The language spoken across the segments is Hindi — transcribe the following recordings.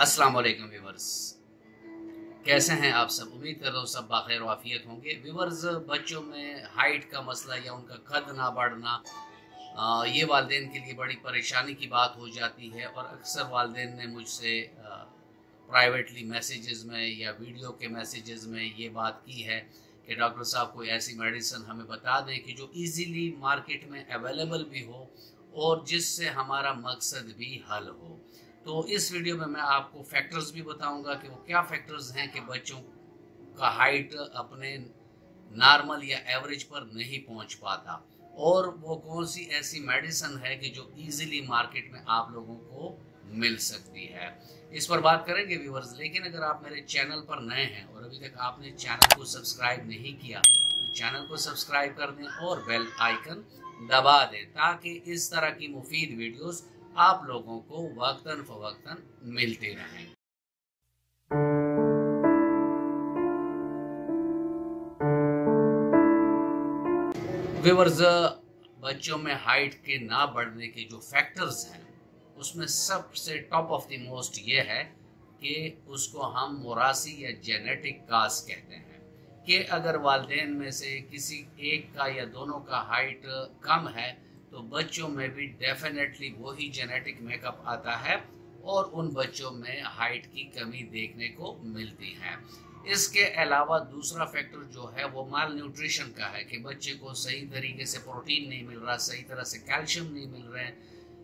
अस्सलाम वालेकुम व्यूवर्स, कैसे हैं आप सब। उम्मीद कर रहा हूँ सब बाखैर वाफियत होंगे। व्यूवर्स, बच्चों में हाइट का मसला या उनका कद ना बढ़ना, ये वालिदैन के लिए बड़ी परेशानी की बात हो जाती है। और अक्सर वालिदैन ने मुझसे प्राइवेटली मैसेजेस में या वीडियो के मैसेजेस में ये बात की है कि डॉक्टर साहब कोई ऐसी मेडिसिन हमें बता दें कि जो इजीली मार्केट में अवेलेबल भी हो और जिससे हमारा मकसद भी हल हो। तो इस वीडियो में मैं आपको फैक्टर्स भी बताऊंगा कि वो क्या फैक्टर्स हैं कि बच्चों का हाइट अपने नॉर्मल या एवरेज पर नहीं पहुंच पाता, और वो कौन सी ऐसी मेडिसिन है कि जो इजीली मार्केट में आप लोगों को मिल सकती है। इस पर बात करेंगे व्यूवर्स। लेकिन अगर आप मेरे चैनल पर नए हैं और अभी तक आपने चैनल को सब्सक्राइब नहीं किया तो चैनल को सब्सक्राइब कर दें और बेल आइकन दबा दें, ताकि इस तरह की मुफीद वीडियोस आप लोगों को वक्तन फवक्तन मिलते रहें। व्यूअर्स, बच्चों में हाइट के ना बढ़ने के जो फैक्टर्स हैं उसमें सबसे टॉप ऑफ द मोस्ट ये है कि उसको हम मोरासी या जेनेटिक काज कहते हैं कि अगर वालिदैन में से किसी एक का या दोनों का हाइट कम है तो बच्चों में भी डेफिनेटली वही जेनेटिक मेकअप आता है और उन बच्चों में हाइट की कमी देखने को मिलती है। इसके अलावा दूसरा फैक्टर जो है वो माल न्यूट्रिशन का है कि बच्चे को सही तरीके से प्रोटीन नहीं मिल रहा, सही तरह से कैल्शियम नहीं मिल रहे हैं,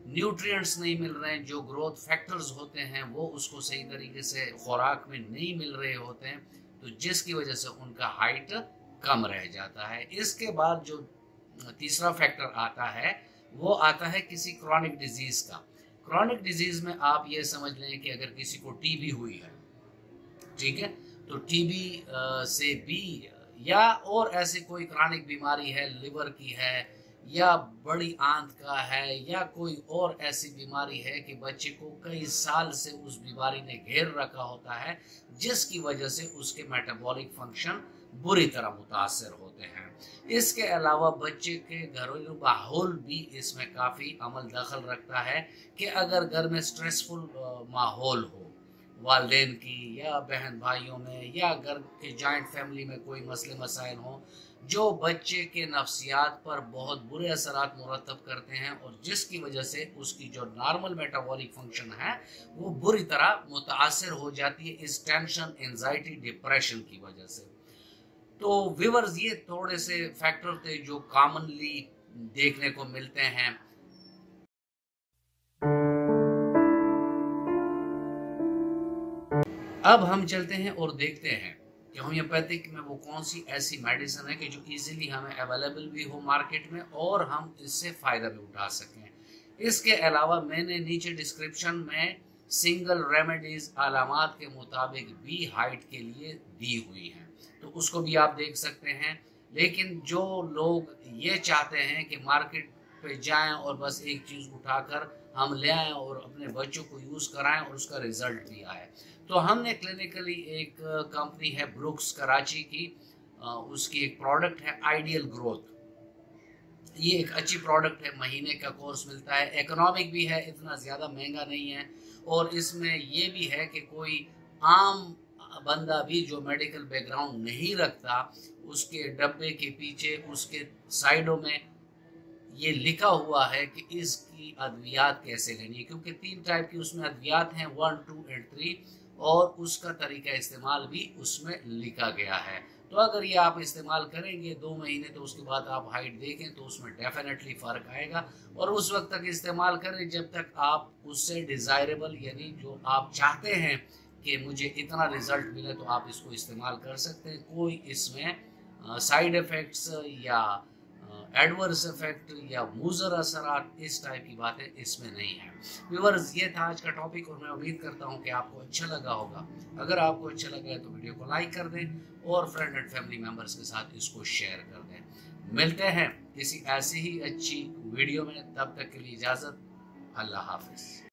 न्यूट्रिएंट्स नहीं मिल रहे हैं, जो ग्रोथ फैक्टर्स होते हैं वो उसको सही तरीके से खुराक में नहीं मिल रहे होते हैं, तो जिसकी वजह से उनका हाइट कम रह जाता है। इसके बाद जो तीसरा फैक्टर आता है वो आता है किसी क्रॉनिक डिजीज का। क्रॉनिक डिजीज में आप ये समझ लें कि अगर किसी को टीबी हुई है, ठीक है, तो टीबी से भी या और ऐसी कोई क्रॉनिक बीमारी है, लिवर की है या बड़ी आंत का है या कोई और ऐसी बीमारी है कि बच्चे को कई साल से उस बीमारी ने घेर रखा होता है, जिसकी वजह से उसके मेटाबॉलिक फंक्शन बुरी तरह मुतासर होते हैं। इसके अलावा बच्चे के घरेलू माहौल भी इसमें काफ़ी अमल दखल रखता है कि अगर घर में स्ट्रेसफुल माहौल हो वालिदैन की या बहन भाइयों में या घर के जॉइंट फैमिली में कोई मसले मसाइल हों जो बच्चे के नफ्सियात पर बहुत बुरे असरात मुरतब करते हैं और जिसकी वजह से उसकी जो नॉर्मल मेटाबॉलिक फंक्शन है वो बुरी तरह मुतासर हो जाती है इस टेंशन, एंजाइटी, डिप्रेशन की वजह से। तो व्यूअर्स, ये थोड़े से फैक्टर थे जो कॉमनली देखने को मिलते हैं। अब हम चलते हैं और देखते हैं कि होम्योपैथिक में वो कौन सी ऐसी मेडिसिन है कि जो इजीली हमें अवेलेबल भी हो मार्केट में और हम इससे फ़ायदा भी उठा सकें। इसके अलावा मैंने नीचे डिस्क्रिप्शन में सिंगल रेमेडीज अलामात के मुताबिक भी हाइट के लिए दी हुई हैं, तो उसको भी आप देख सकते हैं। लेकिन जो लोग ये चाहते हैं कि मार्केट पे जाएं और बस एक चीज़ उठाकर हम ले आएँ और अपने बच्चों को यूज़ कराएं और उसका रिजल्ट भी आए, तो हमने क्लिनिकली एक कंपनी है ब्रुक्स कराची की, उसकी एक प्रोडक्ट है आइडियल ग्रोथ। ये एक अच्छी प्रोडक्ट है, महीने का कोर्स मिलता है, इकोनॉमिक भी है, इतना ज़्यादा महंगा नहीं है। और इसमें ये भी है कि कोई आम बंदा भी जो मेडिकल बैकग्राउंड नहीं रखता, उसके डब्बे के पीछे उसके साइडों में ये लिखा हुआ है कि इसकी अद्वियात कैसे लेनी है, क्योंकि 3 टाइप की उसमें अद्वियात हैं, 1, 2 और 3, और उसका तरीका इस्तेमाल भी उसमें लिखा गया है। तो अगर ये आप इस्तेमाल करेंगे 2 महीने, तो उसके बाद आप हाइट देखें तो उसमें डेफिनेटली फ़र्क आएगा। और उस वक्त तक इस्तेमाल करें जब तक आप उससे डिज़ायरेबल, यानी जो आप चाहते हैं कि मुझे इतना रिज़ल्ट मिले, तो आप इसको इस्तेमाल कर सकते हैं। कोई इसमें साइड इफ़ेक्ट्स या एडवर्स इफेक्ट या मुज़र असरात इस टाइप की बातें इसमें नहीं है। व्यूअर्स, ये था आज का टॉपिक और मैं उम्मीद करता हूँ कि आपको अच्छा लगा होगा। अगर आपको अच्छा लगा है तो वीडियो को लाइक कर दें और फ्रेंड एंड फैमिली मेम्बर्स के साथ इसको शेयर कर दें। मिलते हैं किसी ऐसी ही अच्छी वीडियो में, तब तक के लिए इजाज़त, अल्लाह हाफिज़।